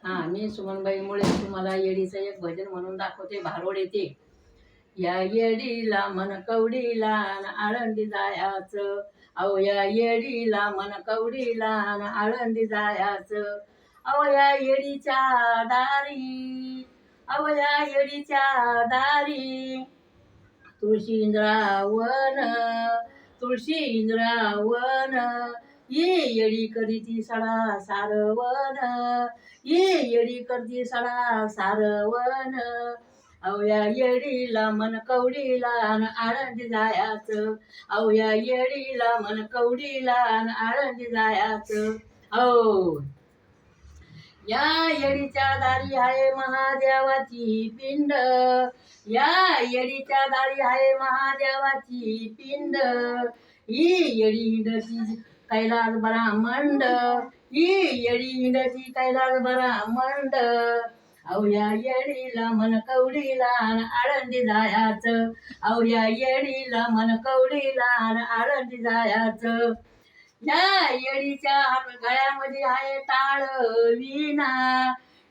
मी सुमनबाई मुळे तुम्हाला येडीचं एक भजन म्हणून दाखवते. भारोड येते. या येडीला मन कवडीला आळंदी जायाचं, अहो या येडीला मन कवडीला आळंदी जायाचं, अहो या येडीच्या दारी, अहो या येडीच्या दारी तुळशी इंद्रावन, तुळशी इंद्रावन, ये येडी करीती सडा सारवन, ये येडी करती सडा सारवन, अहो या येडीला मन कवडीला आळंदी जायाचं, अहो या येडीला मन कवडीला आळंदी जायाचं. हो या येडीच्या दारी आहे महादेवाची पिंड, या येडीच्या दारी आहे महादेवाची पिंड, ही येडी हिंडती कैलास ब्राह्मंड, ही येडी हिंडती कैलास ब्राह्मंड, अहो या येडीला मन कवडीला आळंदी जायाचं, अहो या येडीला मन कवडीला आळंदी जायाचं. या येडीच्या गळ्यामध्ये आहे टाळ विणा,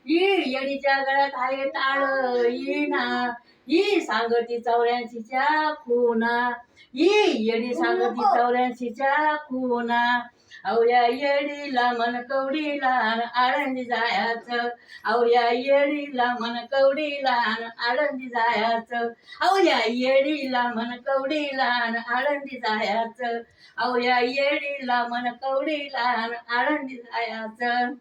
ही येडीच्या गळ्यात आहे टाळ विणा, ही सांगती 84च्या खुणा, ही येडी सांगती 84च्या खुणा, अहो या येडीला मन कवडीला आळंदी जायाचं, अहो या येडीला मन कवडीला आळंदी जायाचं, अहो या येडीला मन कवडीला आळंदी जायाचं, अहो या येडीला मन कवडीला आळंदी जायाचं.